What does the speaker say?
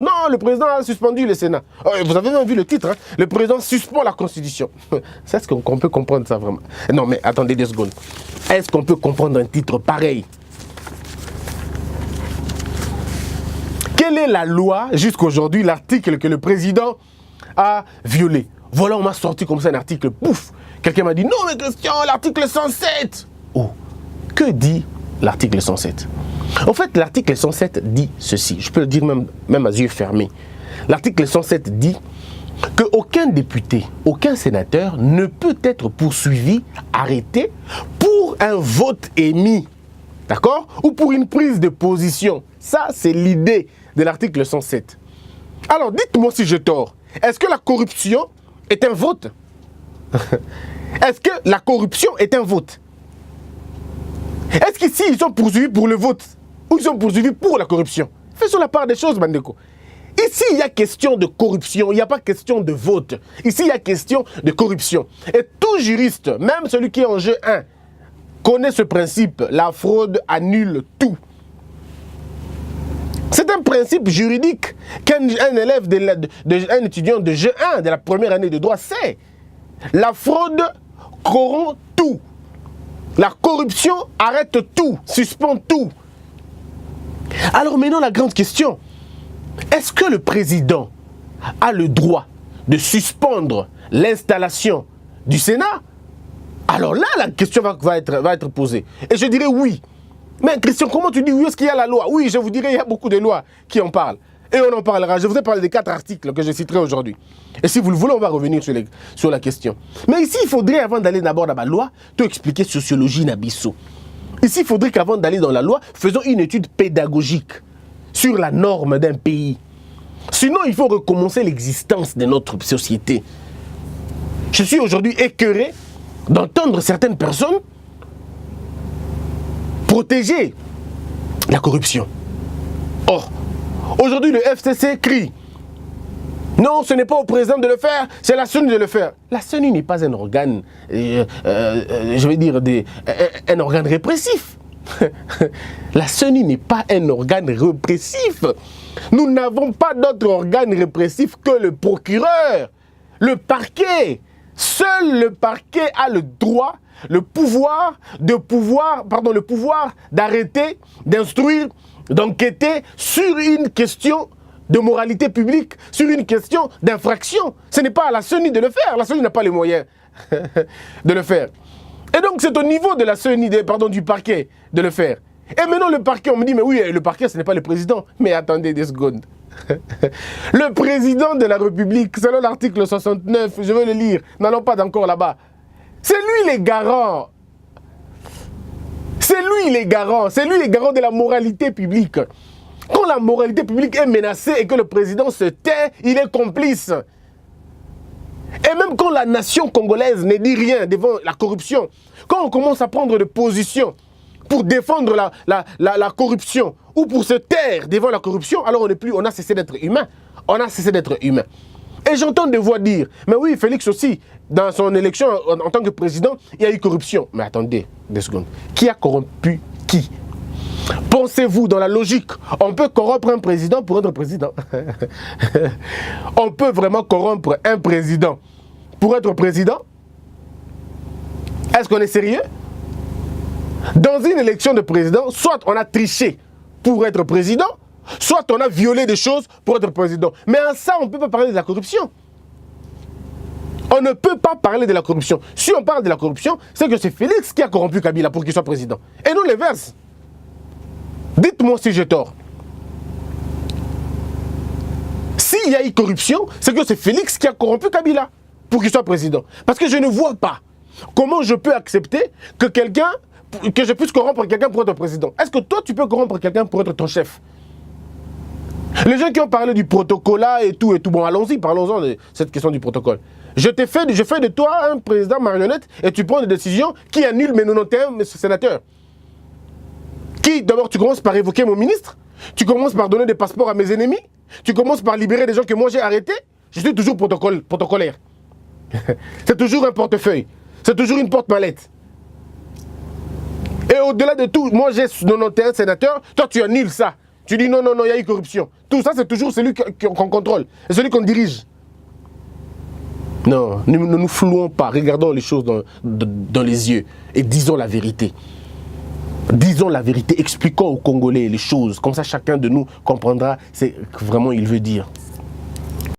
Non, le président a suspendu le Sénat. Vous avez même vu le titre, hein? Le président suspend la Constitution. C'est ce qu'on peut comprendre ça vraiment? Non, mais attendez 2 secondes. Est-ce qu'on peut comprendre un titre pareil? Quelle est la loi, jusqu'aujourd'hui, l'article que le président a violé? Voilà, on m'a sorti comme ça un article, pouf! Quelqu'un m'a dit, non mais Christian, l'article 107! Oh, que dit l'article 107? En fait, l'article 107 dit ceci, je peux le dire même à yeux fermés. L'article 107 dit qu'aucun député, aucun sénateur ne peut être poursuivi, arrêté pour un vote émis, d'accord? Ou pour une prise de position. Ça, c'est l'idée de l'article 107. Alors, dites-moi si j'ai tort. Est-ce que la corruption est un vote? Est-ce que la corruption est un vote? Est-ce qu'ici, ils sont poursuivis pour le vote? Ou ils sont poursuivis pour la corruption? Faisons la part des choses, Bandeko. Ici, il y a question de corruption, il n'y a pas question de vote. Ici, il y a question de corruption. Et tout juriste, même celui qui est en jeu 1, connaît ce principe. La fraude annule tout. C'est un principe juridique qu'un élève, un étudiant de jeu 1 de la première année de droit sait. La fraude corrompt tout. La corruption arrête tout, suspend tout. Alors maintenant, la grande question, est-ce que le président a le droit de suspendre l'installation du Sénat? Alors là, la question va être posée. Et je dirais oui. Mais Christian, comment tu dis oui? Est-ce qu'il y a la loi? Oui, je vous dirais, il y a beaucoup de lois qui en parlent. Et on en parlera. Je vous ai parlé des 4 articles que je citerai aujourd'hui. Et si vous le voulez, on va revenir sur la question. Mais ici, il faudrait, avant d'aller d'abord dans la loi, te expliquer sociologie Nabisso. Ici, il faudrait qu'avant d'aller dans la loi, faisons une étude pédagogique sur la norme d'un pays. Sinon, il faut recommencer l'existence de notre société. Je suis aujourd'hui écœuré d'entendre certaines personnes protéger la corruption. Or, aujourd'hui, le FCC crie. Non, ce n'est pas au président de le faire, c'est la CENI de le faire. La CENI n'est pas un organe, je vais dire, un organe répressif. La CENI n'est pas un organe répressif. Nous n'avons pas d'autre organe répressif que le procureur, le parquet. Seul le parquet a le droit, le pouvoir d'arrêter, d'instruire, d'enquêter sur une question de moralité publique, sur une question d'infraction. Ce n'est pas à la CENI de le faire. La CENI n'a pas les moyens de le faire. Et donc, c'est au niveau de la CENI, du parquet, de le faire. Et maintenant, le parquet, on me dit, mais oui, le parquet, ce n'est pas le président. Mais attendez 2 secondes. Le président de la République, selon l'article 69, je vais le lire, n'allons pas encore là-bas. C'est lui les garants. C'est lui les garants. C'est lui les garants de la moralité publique. Quand la moralité publique est menacée et que le président se tait, il est complice. Et même quand la nation congolaise ne dit rien devant la corruption, quand on commence à prendre des positions pour défendre la corruption ou pour se taire devant la corruption, alors on a cessé d'être humain. On a cessé d'être humain. Et j'entends des voix dire, mais oui, Félix aussi, dans son élection en tant que président, il y a eu corruption. Mais attendez 2 secondes. Qui a corrompu qui? Pensez-vous dans la logique, on peut corrompre un président pour être président? On peut vraiment corrompre un président pour être président? Est-ce qu'on est sérieux? Dans une élection de président, soit on a triché pour être président, soit on a violé des choses pour être président. Mais en ça, on ne peut pas parler de la corruption. On ne peut pas parler de la corruption. Si on parle de la corruption, c'est que c'est Félix qui a corrompu Kabila pour qu'il soit président. Et nous, l'inverse. Dites-moi si j'ai tort. S'il y a eu corruption, c'est que c'est Félix qui a corrompu Kabila pour qu'il soit président. Parce que je ne vois pas comment je peux accepter que je puisse corrompre quelqu'un pour être président. Est-ce que toi, tu peux corrompre quelqu'un pour être ton chef? Les gens qui ont parlé du protocole et tout, bon, allons-y, parlons-en de cette question du protocole. Je fais de toi un président marionnette et tu prends des décisions qui annulent mes 91 sénateurs. D'abord, tu commences par évoquer mon ministre, tu commences par donner des passeports à mes ennemis, tu commences par libérer des gens que moi j'ai arrêtés. Je suis toujours protocolaire. C'est toujours un portefeuille, c'est toujours une porte-mallette. Et au-delà de tout, moi j'ai 91 sénateurs, toi tu annules ça. Tu dis non, non, non, il y a eu corruption. Tout ça, c'est toujours celui qu'on contrôle, c'est celui qu'on dirige. Non, ne nous flouons pas, regardons les choses dans les yeux et disons la vérité. Disons la vérité, expliquons aux Congolais les choses, comme ça chacun de nous comprendra ce que vraiment il veut dire.